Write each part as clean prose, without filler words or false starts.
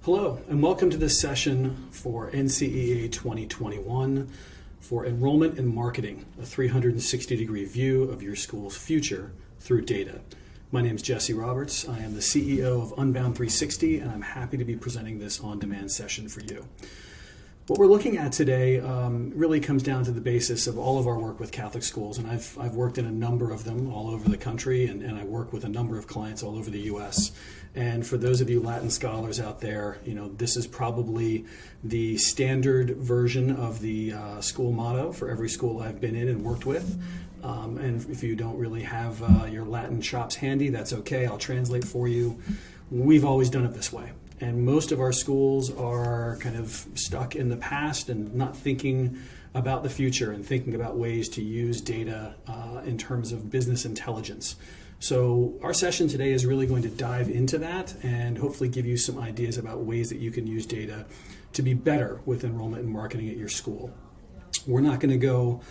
Hello, and welcome to this session for NCEA 2021 for Enrollment and Marketing, a 360-degree view of your school's future through data. My name is Jesse Roberts. I am the CEO of Unbound 360, and I'm happy to be presenting this on-demand session for you. What we're looking at today really comes down to the basis of all of our work with Catholic schools, and I've worked in a number of them all over the country, and I work with a number of clients all over the U.S. And for those of you Latin scholars out there, this is probably the standard version of the school motto for every school I've been in and worked with. And if you don't really have your Latin chops handy, that's okay. I'll translate for you. We've always done it this way. And most of our schools are kind of stuck in the past and not thinking about the future and thinking about ways to use data in terms of business intelligence. So our session today is really going to dive into that and hopefully give you some ideas about ways that you can use data to be better with enrollment and marketing at your school. We're not going to go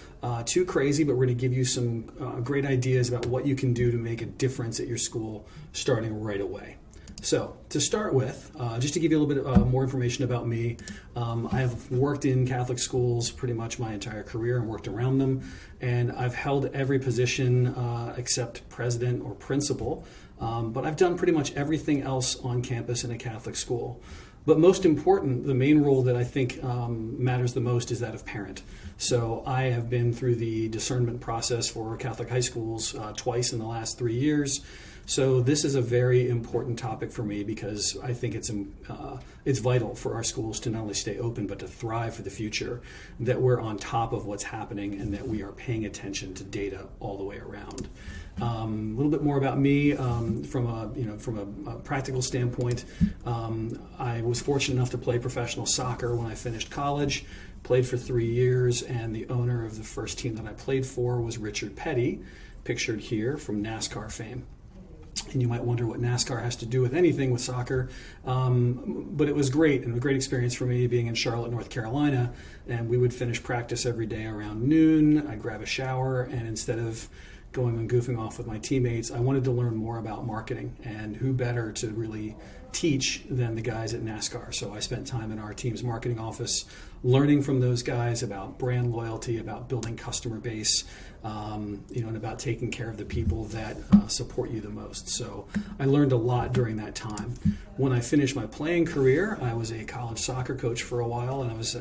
too crazy, but we're going to give you some great ideas about what you can do to make a difference at your school starting right away. So to start with, just to give you a little bit more information about me, I have worked in Catholic schools pretty much my entire career and worked around them, and I've held every position except president or principal, but I've done pretty much everything else on campus in a Catholic school. But most important, the main role that I think matters the most is that of parent. So I have been through the discernment process for Catholic high schools twice in the last 3 years. So this is a very important topic for me because I think it's vital for our schools to not only stay open but to thrive for the future, that we're on top of what's happening and that we are paying attention to data all the way around. A little bit more about me from a practical standpoint. I was fortunate enough to play professional soccer when I finished college, played for 3 years, and the owner of the first team that I played for was Richard Petty, pictured here from NASCAR fame. And you might wonder what NASCAR has to do with anything with soccer, but it was great and a great experience for me being in Charlotte, North Carolina, and we would finish practice every day around noon. I'd grab a shower, and instead of going and goofing off with my teammates, I wanted to learn more about marketing, and who better to really teach than the guys at NASCAR. So I spent time in our team's marketing office learning from those guys about brand loyalty, about building customer base, and about taking care of the people that support you the most. So I learned a lot during that time. When I finished my playing career, I was a college soccer coach for a while, and I was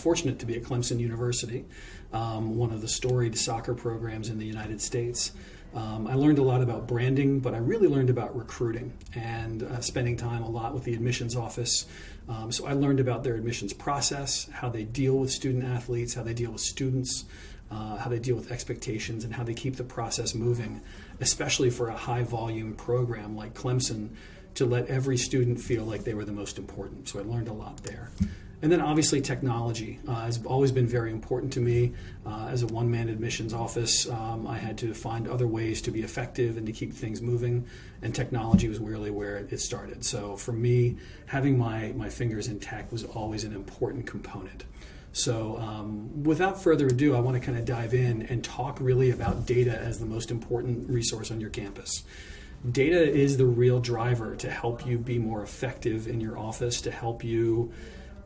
fortunate to be at Clemson University, one of the storied soccer programs in the United States. I learned a lot about branding, but I really learned about recruiting and spending time a lot with the admissions office. So I learned about their admissions process, how they deal with student athletes, how they deal with students, how they deal with expectations, and how they keep the process moving, especially for a high volume program like Clemson, to let every student feel like they were the most important. So I learned a lot there. And then obviously technology has always been very important to me. As a one-man admissions office, I had to find other ways to be effective and to keep things moving, and technology was really where it started. So for me, having my fingers in tech was always an important component. So without further ado, I want to kind of dive in and talk really about data as the most important resource on your campus. Data is the real driver to help you be more effective in your office, to help you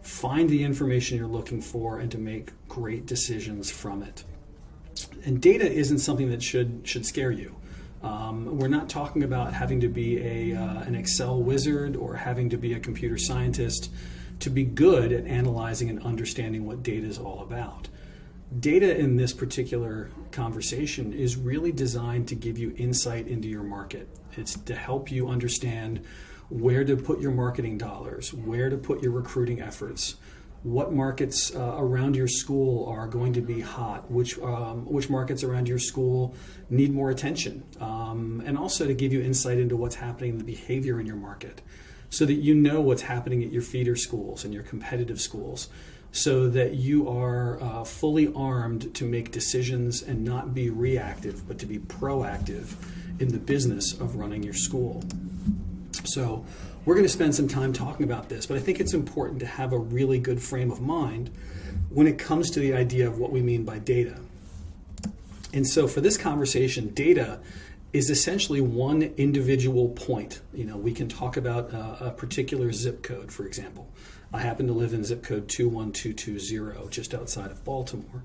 find the information you're looking for, and to make great decisions from it. And data isn't something that should scare you. We're not talking about having to be an Excel wizard or having to be a computer scientist to be good at analyzing and understanding what data is all about. Data in this particular conversation is really designed to give you insight into your market. It's to help you understand where to put your marketing dollars, where to put your recruiting efforts, what markets around your school are going to be hot, which markets around your school need more attention, and also to give you insight into what's happening in the behavior in your market, so that you know what's happening at your feeder schools and your competitive schools, so that you are fully armed to make decisions and not be reactive, but to be proactive in the business of running your school. So we're going to spend some time talking about this, but I think it's important to have a really good frame of mind when it comes to the idea of what we mean by data. And so for this conversation, data is essentially one individual point. We can talk about a particular zip code, for example. I happen to live in zip code 21220, just outside of Baltimore.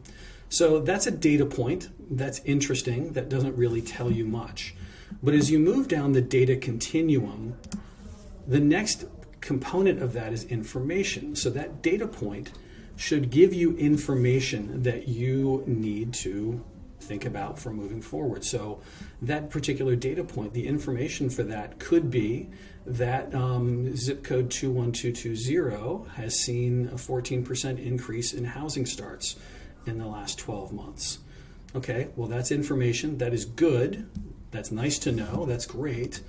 So that's a data point. That's interesting. That doesn't really tell you much. But as you move down the data continuum, the next component of that is information. So that data point should give you information that you need to think about for moving forward. So that particular data point, the information for that could be that zip code 21220 has seen a 14% increase in housing starts in the last 12 months. Okay, well, that's information. That is good. That's nice to know. That's great.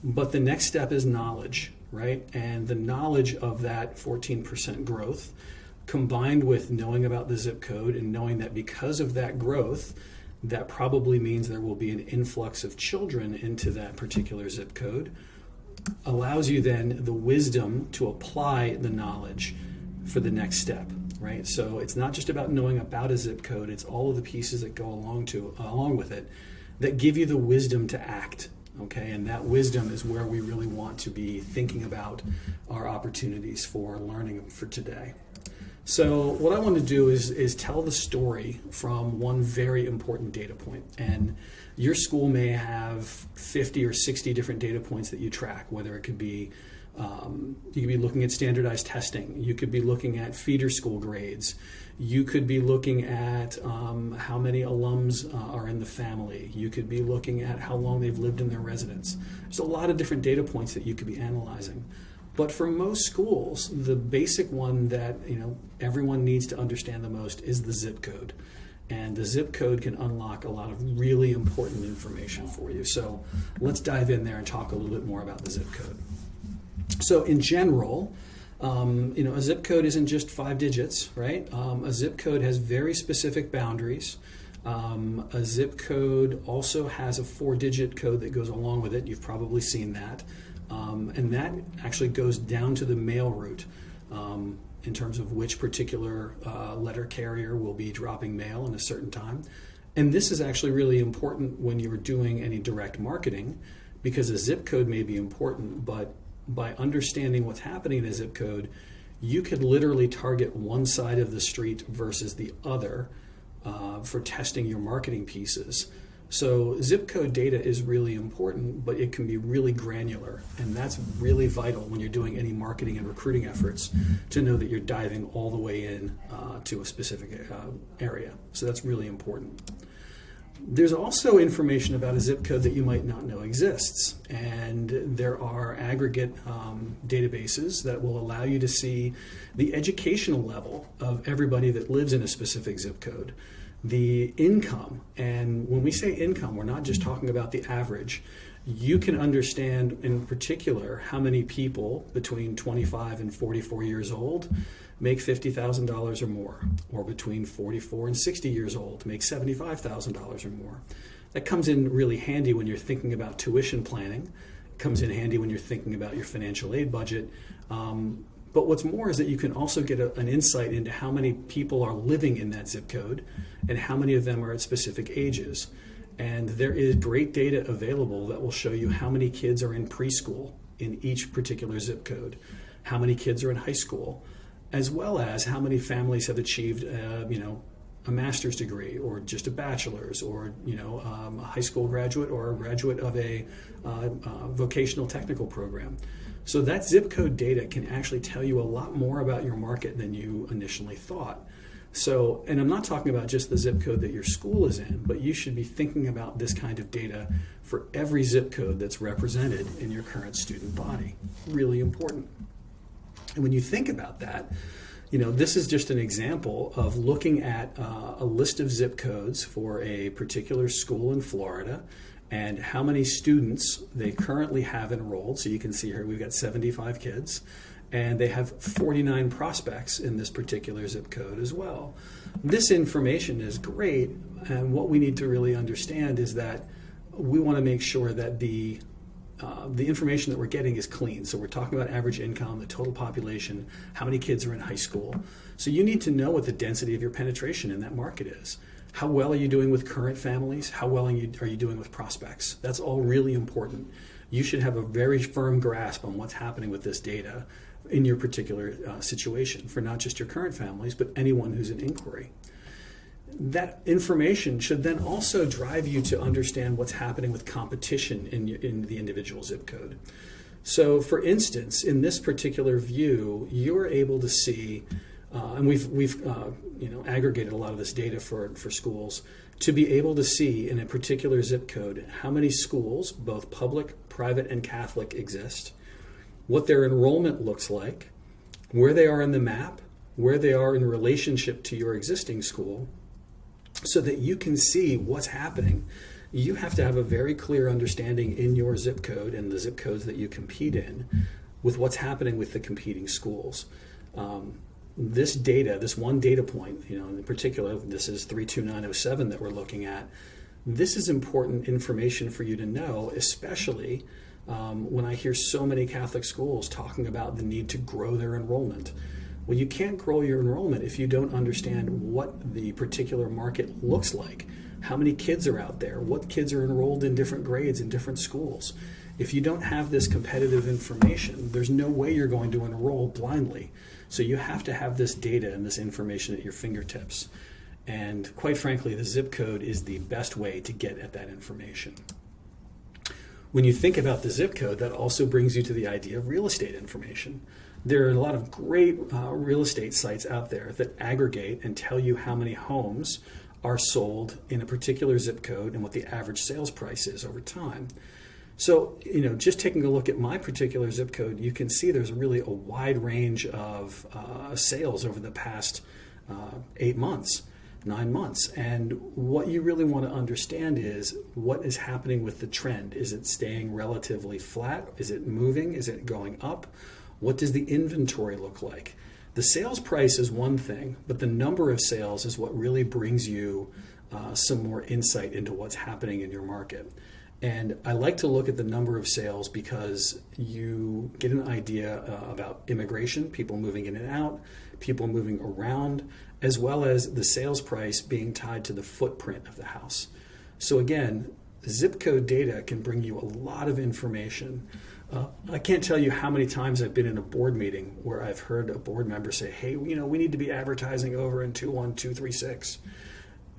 But the next step is knowledge, right? And the knowledge of that 14% growth combined with knowing about the zip code and knowing that because of that growth, that probably means there will be an influx of children into that particular zip code, allows you then the wisdom to apply the knowledge for the next step, right? So it's not just about knowing about a zip code, it's all of the pieces that go along with it that give you the wisdom to act, okay? And that wisdom is where we really want to be thinking about our opportunities for learning for today. So what I want to do is tell the story from one very important data point. And your school may have 50 or 60 different data points that you track, whether it could be, you could be looking at standardized testing. You could be looking at feeder school grades. You could be looking at how many alums are in the family. You could be looking at how long they've lived in their residence. There's a lot of different data points that you could be analyzing. But for most schools, the basic one that everyone needs to understand the most is the zip code. And the zip code can unlock a lot of really important information for you. So let's dive in there and talk a little bit more about the zip code. So in general, a zip code isn't just 5 digits, right? A zip code has very specific boundaries. A zip code also has a 4-digit code that goes along with it. You've probably seen that. And that actually goes down to the mail route in terms of which particular letter carrier will be dropping mail in a certain time. And this is actually really important when you're doing any direct marketing, because a zip code may be important, but by understanding what's happening in a zip code, you could literally target one side of the street versus the other for testing your marketing pieces. So zip code data is really important, but it can be really granular. And that's really vital when you're doing any marketing and recruiting efforts, to know that you're diving all the way in to a specific area. So that's really important. There's also information about a zip code that you might not know exists. And there are aggregate databases that will allow you to see the educational level of everybody that lives in a specific zip code. The income, and when we say income, we're not just talking about the average. You can understand in particular how many people between 25 and 44 years old make $50,000 or more, or between 44 and 60 years old make $75,000 or more. That comes in really handy when you're thinking about tuition planning. It comes in handy when you're thinking about your financial aid budget. But what's more is that you can also get an insight into how many people are living in that zip code and how many of them are at specific ages. And there is great data available that will show you how many kids are in preschool in each particular zip code, how many kids are in high school, as well as how many families have achieved a master's degree or just a bachelor's, or a high school graduate or a graduate of a vocational technical program. So that zip code data can actually tell you a lot more about your market than you initially thought. So, and I'm not talking about just the zip code that your school is in, but you should be thinking about this kind of data for every zip code that's represented in your current student body. Really important. And when you think about that, this is just an example of looking at a list of zip codes for a particular school in Florida and how many students they currently have enrolled. So you can see here we've got 75 kids, and they have 49 prospects in this particular zip code as well. This information is great, and what we need to really understand is that we want to make sure that the information that we're getting is clean. So we're talking about average income, the total population, how many kids are in high school. So you need to know what the density of your penetration in that market is. How well are you doing with current families? How well are you doing with prospects? That's all really important. You should have a very firm grasp on what's happening with this data in your particular situation for not just your current families, but anyone who's in inquiry. That information should then also drive you to understand what's happening with competition in the individual zip code. So, for instance, in this particular view, you're able to see, and we've aggregated a lot of this data for schools, to be able to see in a particular zip code how many schools, both public, private, and Catholic, exist, what their enrollment looks like, where they are in the map, where they are in relationship to your existing school, so that you can see what's happening. You have to have a very clear understanding in your zip code and the zip codes that you compete in with what's happening with the competing schools. This data, this one data point, in particular, this is 32907 that we're looking at. This is important information for you to know, especially when I hear so many Catholic schools talking about the need to grow their enrollment. Well, you can't grow your enrollment if you don't understand what the particular market looks like, how many kids are out there, what kids are enrolled in different grades in different schools. If you don't have this competitive information, there's no way you're going to enroll blindly. So you have to have this data and this information at your fingertips. And quite frankly, the zip code is the best way to get at that information. When you think about the zip code, that also brings you to the idea of real estate information. There are a lot of great real estate sites out there that aggregate and tell you how many homes are sold in a particular zip code and what the average sales price is over time. So, just taking a look at my particular zip code, you can see there's really a wide range of sales over the past 8 months, 9 months. And what you really want to understand is what is happening with the trend. Is it staying relatively flat? Is it moving? Is it going up? What does the inventory look like? The sales price is one thing, but the number of sales is what really brings you some more insight into what's happening in your market. And I like to look at the number of sales because you get an idea about immigration, people moving in and out, people moving around, as well as the sales price being tied to the footprint of the house. So again, zip code data can bring you a lot of information. I can't tell you how many times I've been in a board meeting where I've heard a board member say, hey, we need to be advertising over in 21236.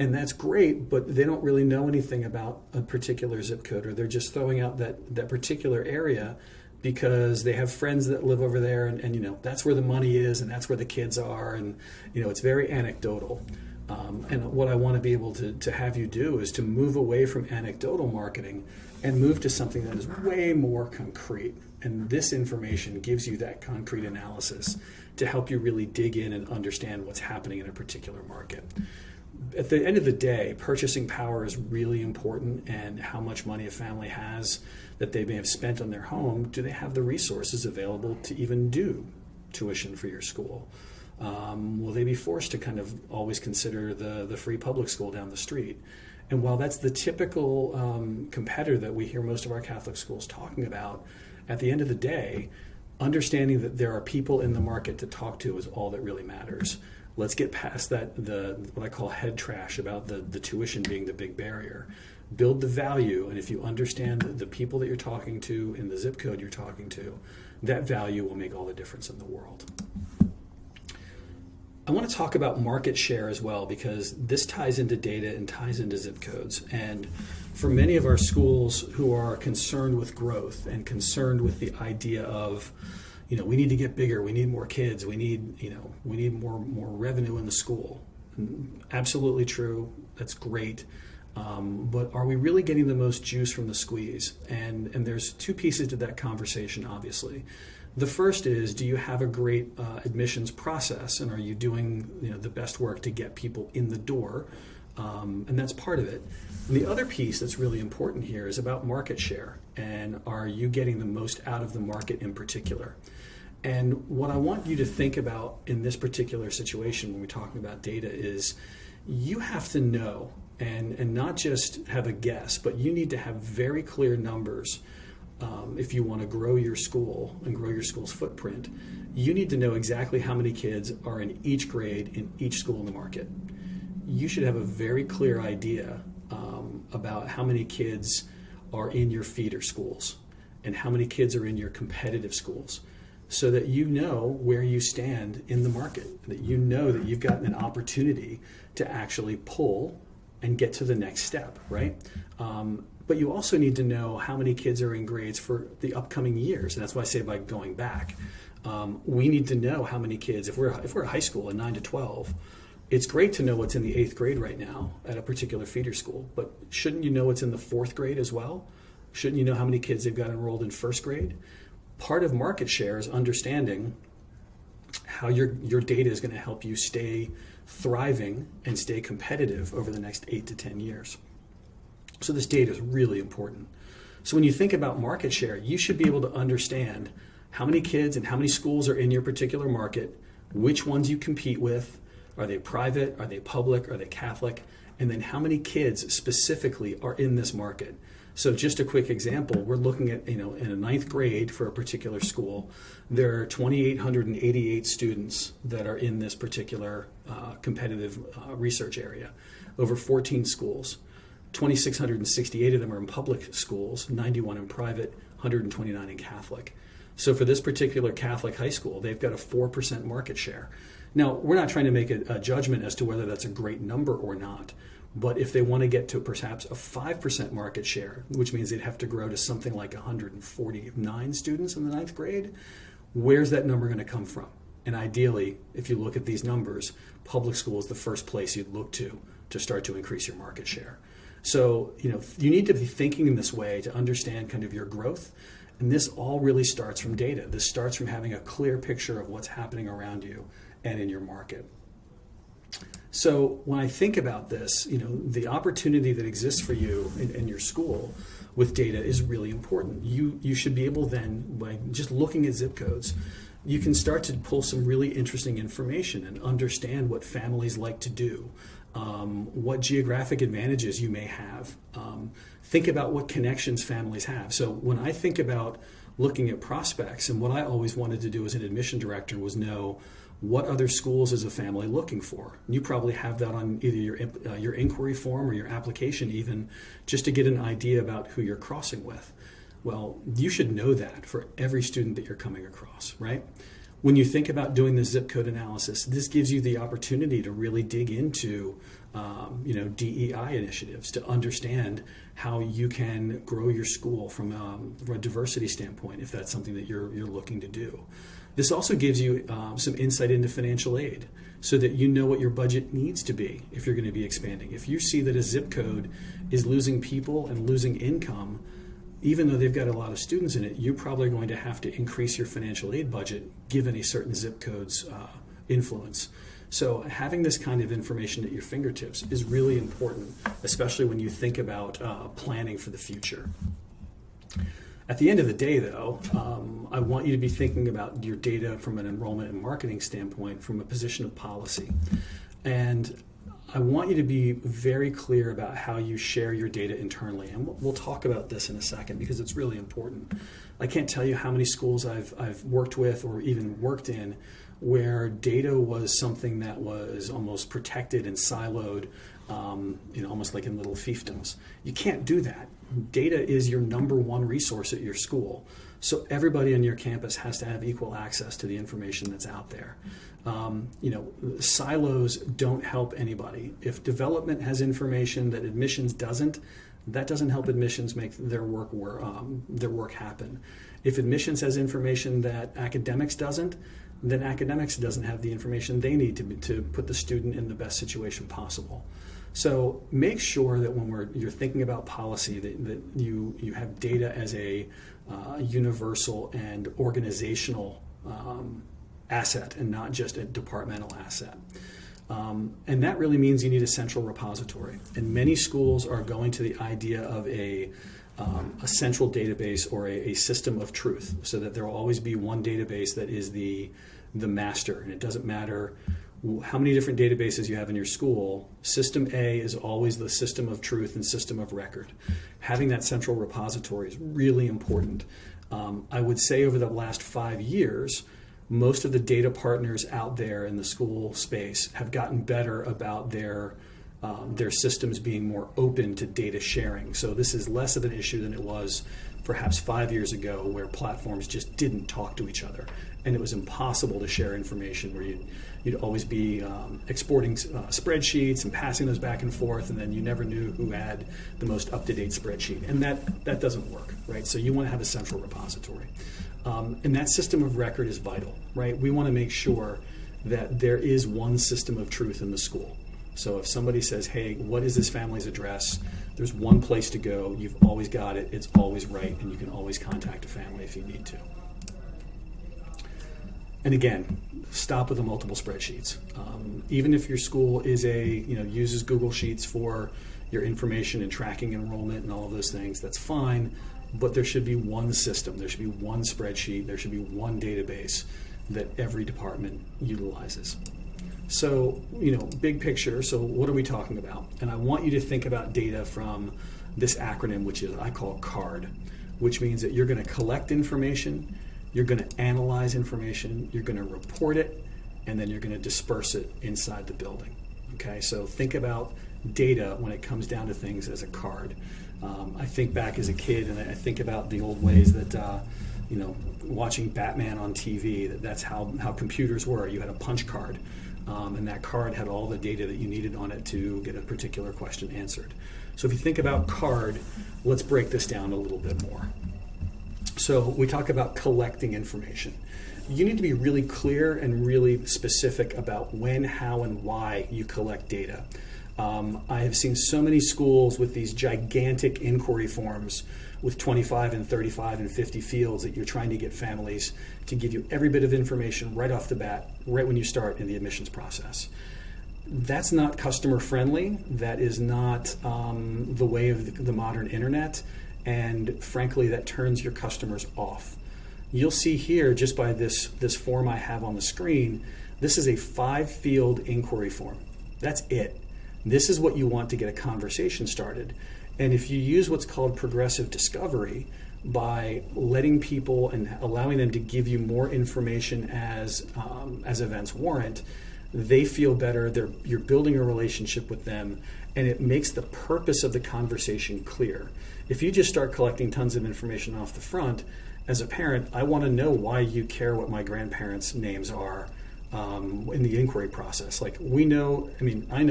And that's great, but they don't really know anything about a particular zip code, or they're just throwing out that particular area because they have friends that live over there and that's where the money is and that's where the kids are, and it's very anecdotal. And what I want to be able to have you do is to move away from anecdotal marketing and move to something that is way more concrete. And this information gives you that concrete analysis to help you really dig in and understand what's happening in a particular market. At the end of the day, purchasing power is really important, and how much money a family has that they may have spent on their home, do they have the resources available to even do tuition for your school? Will they be forced to kind of always consider the free public school down the street? And while that's the typical competitor that we hear most of our Catholic schools talking about, at the end of the day, understanding that there are people in the market to talk to is all that really matters. Let's get past what I call head trash about the tuition being the big barrier. Build the value, and if you understand the people that you're talking to in the zip code you're talking to, that value will make all the difference in the world. I want to talk about market share as well, because this ties into data and ties into zip codes. And for many of our schools who are concerned with growth and concerned with the idea of, we need to get bigger, we need more kids, we need more revenue in the school. Absolutely true. That's great. But are we really getting the most juice from the squeeze? And there's two pieces to that conversation, obviously. The first is, do you have a great admissions process, and are you doing the best work to get people in the door? And that's part of it. And the other piece that's really important here is about market share, and are you getting the most out of the market in particular? And what I want you to think about in this particular situation when we're talking about data is you have to know and not just have a guess, but you need to have very clear numbers. If you want to grow your school and grow your school's footprint, you need to know exactly how many kids are in each grade in each school in the market. you should have a very clear idea about how many kids are in your feeder schools and how many kids are in your competitive schools, so that you know where you stand in the market, that you know that you've got an opportunity to actually pull and get to the next step, right? But you also need to know how many kids are in grades for the upcoming years. And that's why I say by going back, we need to know how many kids, if we're a high school, a 9 to 12, it's great to know what's in the 8th grade right now at a particular feeder school, but shouldn't you know what's in the 4th grade as well? Shouldn't you know how many kids they've got enrolled in 1st grade? Part of market share is understanding how your data is going to help you stay thriving and stay competitive over the next 8 to 10 years. So this data is really important. So when you think about market share, you should be able to understand how many kids and how many schools are in your particular market, which ones you compete with. Are they private? Are they public? Are they Catholic? And then how many kids specifically are in this market? So just a quick example, we're looking at, in a 9th grade for a particular school, there are 2,888 students that are in this particular competitive research area, over 14 schools. 2,668 of them are in public schools, 91 in private, 129 in Catholic. So for this particular Catholic high school, they've got a 4% market share. Now, we're not trying to make a judgment as to whether that's a great number or not, but if they want to get to perhaps a 5% market share, which means they'd have to grow to something like 149 students in the 9th grade, where's that number going to come from? And ideally, if you look at these numbers, public school is the first place you'd look to start to increase your market share. So, you need to be thinking in this way to understand kind of your growth. And this all really starts from data. This starts from having a clear picture of what's happening around you and in your market. So when I think about this, the opportunity that exists for you in your school with data is really important. You should be able then, by just looking at zip codes, you can start to pull some really interesting information and understand what families like to do, what geographic advantages you may have. Think about what connections families have. So when I think about looking at prospects, and what I always wanted to do as an admission director was know what other schools is a family looking for. And you probably have that on either your inquiry form or your application even, just to get an idea about who you're crossing with. Well, you should know that for every student that you're coming across, right? When you think about doing the zip code analysis, this gives you the opportunity to really dig into DEI initiatives, to understand how you can grow your school from a diversity standpoint, if that's something that you're looking to do. This also gives you some insight into financial aid, so that you know what your budget needs to be if you're going to be expanding. If you see that a zip code is losing people and losing income, even though they've got a lot of students in it, you're probably going to have to increase your financial aid budget given a certain zip code's influence. So having this kind of information at your fingertips is really important, especially when you think about planning for the future. At the end of the day, though, I want you to be thinking about your data from an enrollment and marketing standpoint from a position of policy. And I want you to be very clear about how you share your data internally. And we'll talk about this in a second because it's really important. I can't tell you how many schools I've worked with or even worked in where data was something that was almost protected and siloed, almost like in little fiefdoms. You can't do that. Data is your number one resource at your school. So everybody on your campus has to have equal access to the information that's out there. Silos don't help anybody. If development has information that admissions doesn't, that doesn't help admissions make their work happen. If admissions has information that academics doesn't, then academics doesn't have the information they need to put the student in the best situation possible. So make sure that when you're thinking about policy that you have data as a universal and organizational asset and not just a departmental asset. And that really means you need a central repository. And many schools are going to the idea of a central database or a system of truth, so that there will always be one database that is the master. And it doesn't matter how many different databases you have in your school. System A is always the system of truth and system of record. Having that central repository is really important. I would say over the last 5 years, most of the data partners out there in the school space have gotten better about their their systems being more open to data sharing. So this is less of an issue than it was perhaps 5 years ago, where platforms just didn't talk to each other, and it was impossible to share information, where you'd always be exporting spreadsheets and passing those back and forth, and then you never knew who had the most up-to-date spreadsheet, and that doesn't work, right? So you want to have a central repository, and that system of record is vital, right? We want to make sure that there is one system of truth in the school. So if somebody says, hey, what is this family's address? There's one place to go. You've always got it. It's always right. And you can always contact a family if you need to. And again, stop with the multiple spreadsheets. Even if your school is uses Google Sheets for your information and tracking enrollment and all of those things, that's fine. But there should be one system. There should be one spreadsheet. There should be one database that every department utilizes. So, big picture, so what are we talking about? And I want you to think about data from this acronym, which is I call CARD, which means that you're going to collect information, you're going to analyze information, you're going to report it, and then you're going to disperse it inside the building. Okay, so think about data when it comes down to things as a card. I think back as a kid, and I think about the old ways that, watching Batman on TV, that's how computers were. You had a punch card. And that card had all the data that you needed on it to get a particular question answered. So if you think about CARD, let's break this down a little bit more. So we talk about collecting information. You need to be really clear and really specific about when, how, and why you collect data. I have seen so many schools with these gigantic inquiry forms with 25 and 35 and 50 fields that you're trying to get families to give you every bit of information right off the bat, right when you start in the admissions process. That's not customer friendly. That is not the way of the modern internet. And frankly, that turns your customers off. You'll see here, just by this form I have on the screen, this is a 5-field inquiry form. That's it. This is what you want to get a conversation started. And if you use what's called progressive discovery, by letting people and allowing them to give you more information as events warrant, they feel better. You're building a relationship with them, and it makes the purpose of the conversation clear. If you just start collecting tons of information off the front, as a parent, I want to know why you care what my grandparents' names are in the inquiry process. I know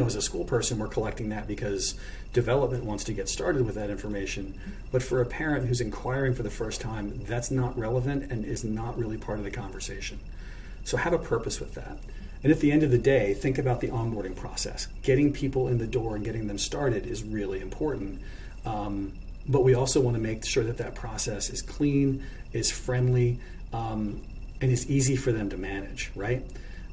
as a school person, we're collecting that because development wants to get started with that information. But for a parent who's inquiring for the first time, that's not relevant and is not really part of the conversation. So have a purpose with that. And at the end of the day, think about the onboarding process. Getting people in the door and getting them started is really important. But we also want to make sure that process is clean, is friendly, and is easy for them to manage, right?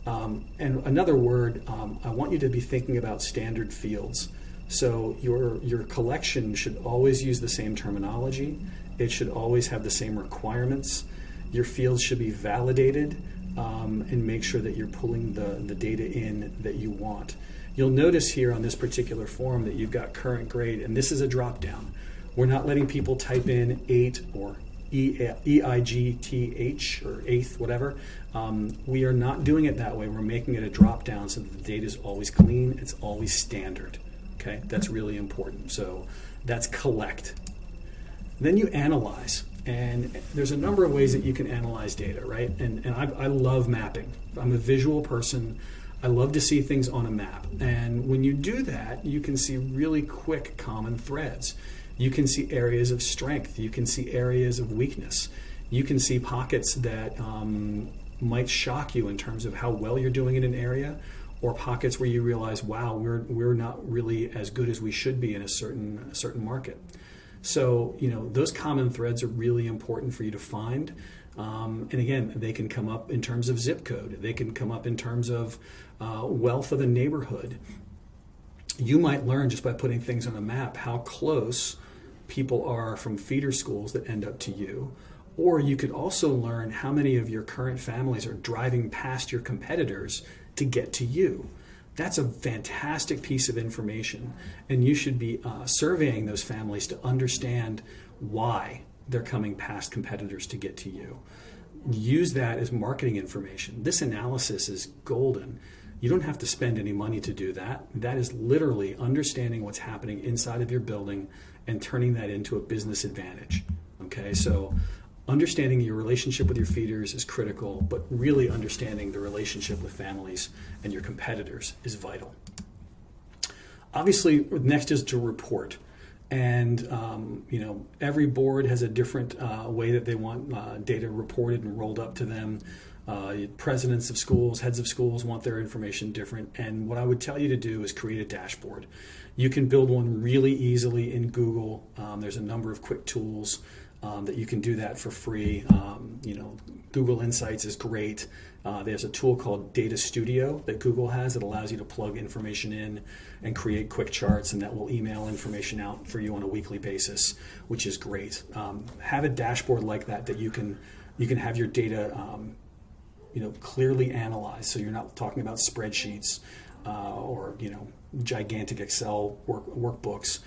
And another word, I want you to be thinking about standard fields. So your collection should always use the same terminology. It should always have the same requirements. Your fields should be validated, and make sure that you're pulling the data in that you want. You'll notice here on this particular form that you've got current grade, and this is a drop down. We're not letting people type in 8 or EIGTH or 8th, whatever. We are not doing it that way. We're making it a drop down so that the data is always clean, it's always standard. Okay, that's really important. So that's collect. Then you analyze. And there's a number of ways that you can analyze data, right? And I love mapping. I'm a visual person. I love to see things on a map. And when you do that, you can see really quick common threads. You can see areas of strength. You can see areas of weakness. You can see pockets that might shock you in terms of how well you're doing in an area, or pockets where you realize, wow, we're not really as good as we should be in a certain market. So, those common threads are really important for you to find. And again, they can come up in terms of zip code. They can come up in terms of wealth of a neighborhood. You might learn just by putting things on a map how close people are from feeder schools that end up to you. Or you could also learn how many of your current families are driving past your competitors to get to you. That's a fantastic piece of information, and you should be surveying those families to understand why they're coming past competitors to get to you. Use that as marketing information. This analysis is golden. You don't have to spend any money to do that. That is literally understanding what's happening inside of your building and turning that into a business advantage. Okay, so understanding your relationship with your feeders is critical, but really understanding the relationship with families and your competitors is vital. Obviously, next is to report. And every board has a different way that they want data reported and rolled up to them. Presidents of schools, heads of schools want their information different. And what I would tell you to do is create a dashboard. You can build one really easily in Google. There's a number of quick tools that you can do that for free. Google Insights is great. There's a tool called Data Studio that Google has that allows you to plug information in and create quick charts, and that will email information out for you on a weekly basis, which is great. Have a dashboard like that you can have your data clearly analyzed, so you're not talking about spreadsheets or gigantic Excel workbooks.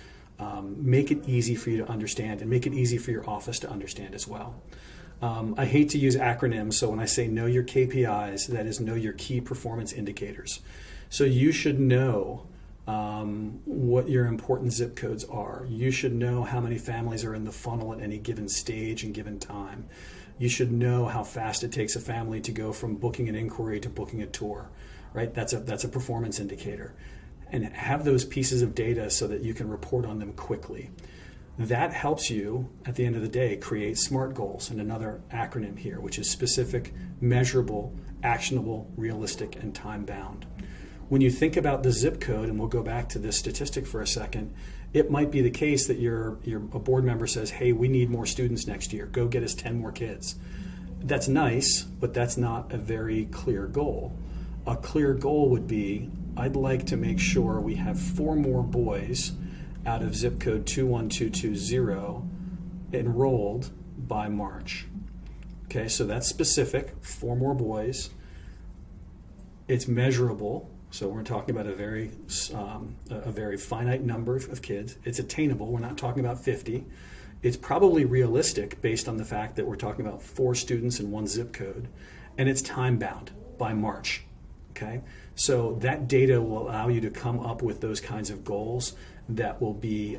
Make it easy for you to understand, and make it easy for your office to understand as well. I hate to use acronyms, so when I say know your KPIs, that is know your key performance indicators. So you should know what your important zip codes are. You should know how many families are in the funnel at any given stage and given time. You should know how fast it takes a family to go from booking an inquiry to booking a tour, right? That's a performance indicator. And have those pieces of data so that you can report on them quickly. That helps you, at the end of the day, create SMART goals, and another acronym here, which is specific, measurable, actionable, realistic, and time-bound. When you think about the zip code, and we'll go back to this statistic for a second, it might be the case that a board member says, hey, we need more students next year. Go get us 10 more kids. That's nice, but that's not a very clear goal. A clear goal would be, I'd like to make sure we have 4 more boys out of zip code 21220 enrolled by March. Okay, so that's specific, 4 more boys. It's measurable, so we're talking about a very finite number of kids. It's attainable, we're not talking about 50. It's probably realistic based on the fact that we're talking about 4 students in 1 zip code, and it's time bound by March. Okay, so that data will allow you to come up with those kinds of goals that will be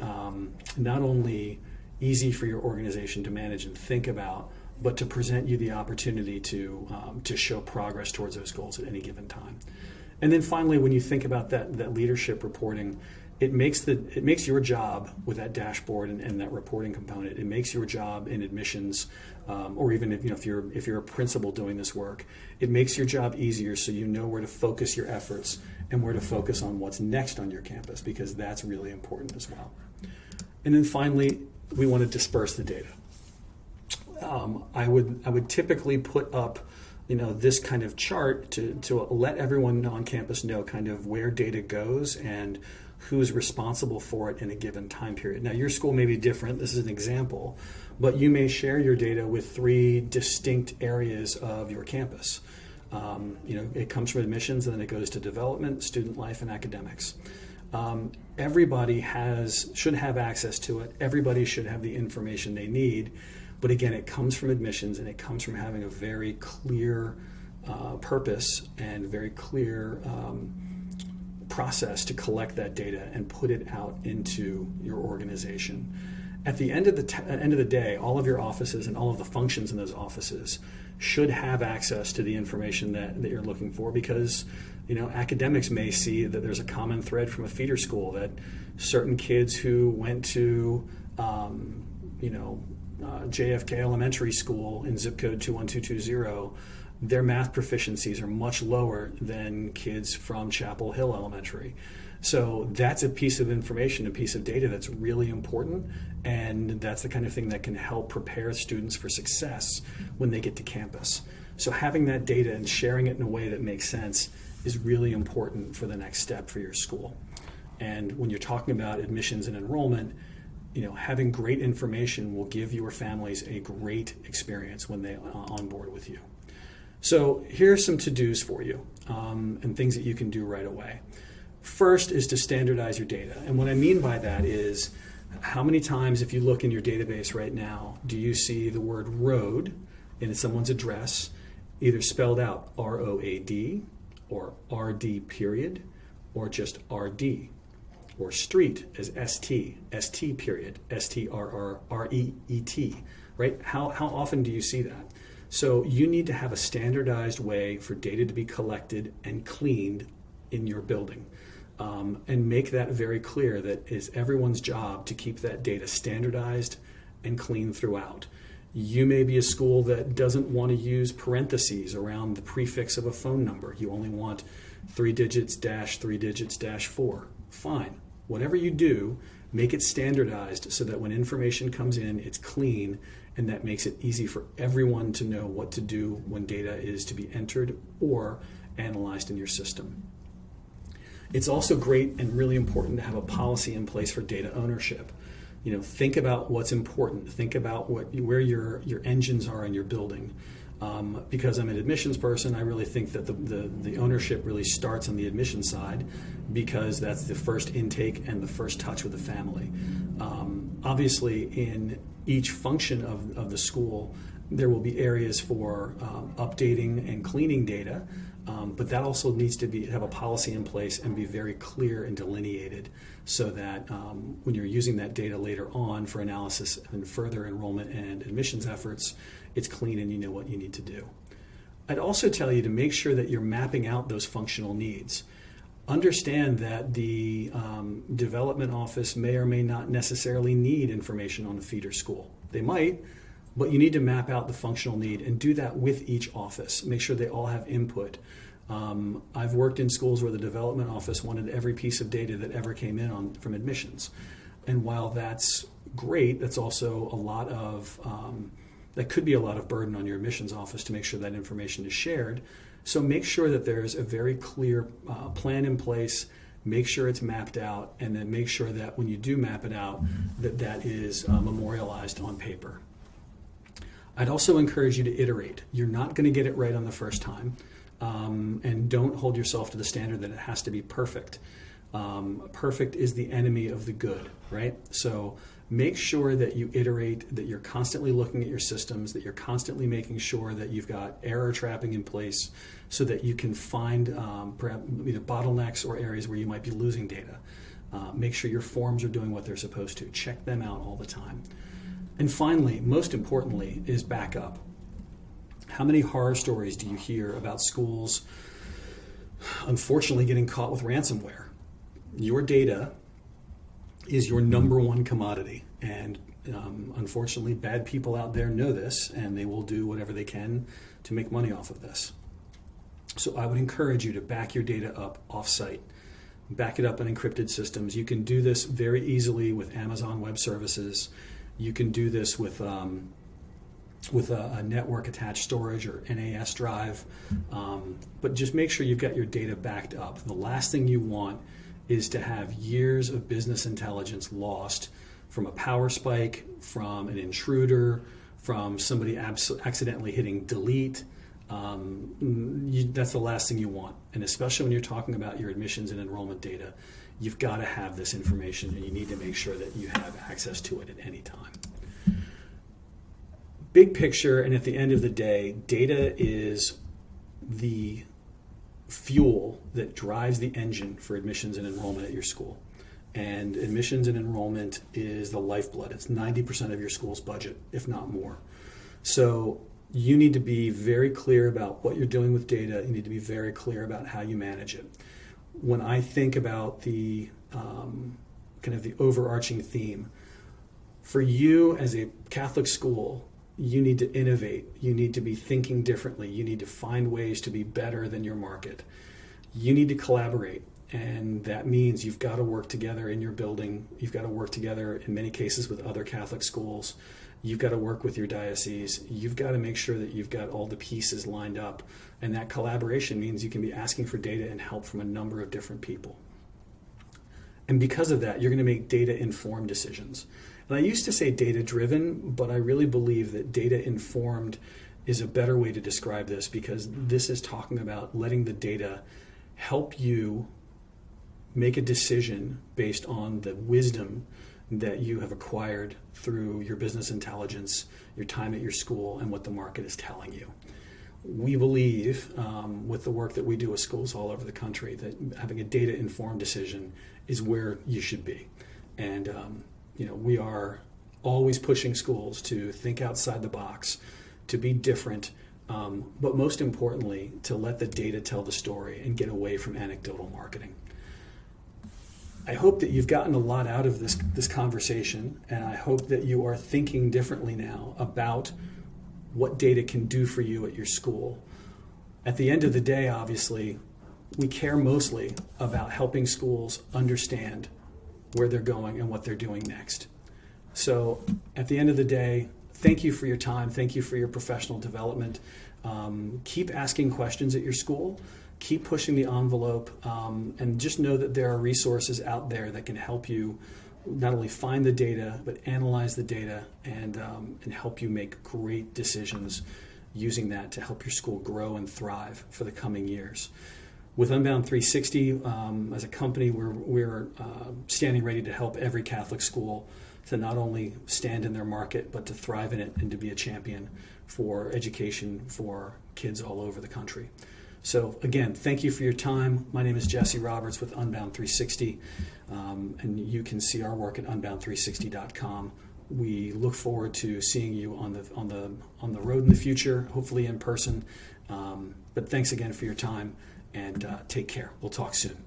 not only easy for your organization to manage and think about, but to present you the opportunity to show progress towards those goals at any given time. And then finally, when you think about that leadership reporting, it makes your job with that dashboard and that reporting component. It makes your job in admissions, or even if you're a principal doing this work, it makes your job easier, so you know where to focus your efforts and where to focus on what's next on your campus, because that's really important as well. And then finally, we want to disperse the data. I would typically put up this kind of chart to let everyone on campus know kind of where data goes and who's responsible for it in a given time period. Now, your school may be different. This is an example, but you may share your data with 3 distinct areas of your campus. It comes from admissions, and then it goes to development, student life, and academics. Everybody should have access to it. Everybody should have the information they need. But again, it comes from admissions, and it comes from having a very clear purpose and very clear process to collect that data and put it out into your organization. At the end of the day, all of your offices and all of the functions in those offices should have access to the information that you're looking for, because academics may see that there's a common thread from a feeder school, that certain kids who went to JFK Elementary School in zip code 21220, their math proficiencies are much lower than kids from Chapel Hill Elementary. So that's a piece of information, a piece of data that's really important, and that's the kind of thing that can help prepare students for success when they get to campus. So having that data and sharing it in a way that makes sense is really important for the next step for your school. And when you're talking about admissions and enrollment, having great information will give your families a great experience when they on board with you. So here are some to-dos for you and things that you can do right away. First is to standardize your data. And what I mean by that is, how many times, if you look in your database right now, do you see the word road in someone's address, either spelled out ROAD or RD period, or just RD, or street as ST period, STRRREET, right? How often do you see that? So you need to have a standardized way for data to be collected and cleaned in your building. And make that very clear that it's everyone's job to keep that data standardized and clean throughout. You may be a school that doesn't want to use parentheses around the prefix of a phone number. You only want 3 digits dash 3 digits dash 4. Fine. Whatever you do, make it standardized so that when information comes in, it's clean, and that makes it easy for everyone to know what to do when data is to be entered or analyzed in your system. It's also great and really important to have a policy in place for data ownership. Think about what's important. Think about where your engines are in your building. Because I'm an admissions person, I really think that the ownership really starts on the admissions side, because that's the first intake and the first touch with the family. Obviously, in each function of the school, there will be areas for updating and cleaning data, but that also needs to have a policy in place and be very clear and delineated, so that when you're using that data later on for analysis and further enrollment and admissions efforts, it's clean and you know what you need to do. I'd also tell you to make sure that you're mapping out those functional needs. Understand that the development office may or may not necessarily need information on a feeder school. They might, but you need to map out the functional need and do that with each office. Make sure they all have input. I've worked in schools where the development office wanted every piece of data that ever came in from admissions. And while that's great, that's also a lot of, that could be a lot of burden on your admissions office to make sure that information is shared. So make sure that there's a very clear plan in place, make sure it's mapped out, and then make sure that when you do map it out, that is memorialized on paper. I'd also encourage you to iterate. You're not going to get it right on the first time, and don't hold yourself to the standard that it has to be perfect. Perfect is the enemy of the good, right? So make sure that you iterate, that you're constantly looking at your systems, that you're constantly making sure that you've got error trapping in place so that you can find perhaps either bottlenecks or areas where you might be losing data. Make sure your forms are doing what they're supposed to. Check them out all the time. And finally, most importantly, is backup. How many horror stories do you hear about schools unfortunately getting caught with ransomware? Your data is your number one commodity, and unfortunately bad people out there know this, and they will do whatever they can to make money off of this. So I would encourage you to back your data up off-site. Back it up in encrypted systems. You can do this very easily with Amazon Web Services. You can do this with a network attached storage or NAS drive, but just make sure you've got your data backed up. The last thing you want is to have years of business intelligence lost from a power spike, from an intruder, from somebody accidentally hitting delete. That's the last thing you want. And especially when you're talking about your admissions and enrollment data, you've got to have this information, and you need to make sure that you have access to it at any time. Big picture, and at the end of the day, data is the fuel that drives the engine for admissions and enrollment at your school. And admissions and enrollment is the lifeblood. It's 90% of your school's budget, if not more. So you need to be very clear about what you're doing with data. You need to be very clear about how you manage it. When I think about the kind of the overarching theme, for you as a Catholic school, you need to innovate. You need to be thinking differently. You need to find ways to be better than your market. You need to collaborate, and that means you've got to work together in your building. You've got to work together in many cases with other Catholic schools. You've got to work with your diocese. You've got to make sure that you've got all the pieces lined up, and that collaboration means you can be asking for data and help from a number of different people. And because of that, you're going to make data-informed decisions. And I used to say data-driven, but I really believe that data-informed is a better way to describe this, because this is talking about letting the data help you make a decision based on the wisdom that you have acquired through your business intelligence, your time at your school, and what the market is telling you. we believe, with the work that we do with schools all over the country, that having a data-informed decision is where you should be. And we are always pushing schools to think outside the box, to be different, but most importantly, to let the data tell the story and get away from anecdotal marketing. I hope that you've gotten a lot out of this conversation, and I hope that you are thinking differently now about what data can do for you at your school. At the end of the day, obviously, we care mostly about helping schools understand where they're going and what they're doing next. So at the end of the day, thank you for your time. Thank you for your professional development. Keep asking questions at your school. Keep pushing the envelope, and just know that there are resources out there that can help you not only find the data, but analyze the data and help you make great decisions using that to help your school grow and thrive for the coming years. With Unbound 360, as a company, we're standing ready to help every Catholic school to not only stand in their market, but to thrive in it and to be a champion for education for kids all over the country. So again, thank you for your time. My name is Jesse Roberts with Unbound 360, and you can see our work at unbound360.com. We look forward to seeing you on the road in the future, hopefully in person. But thanks again for your time, and take care. We'll talk soon.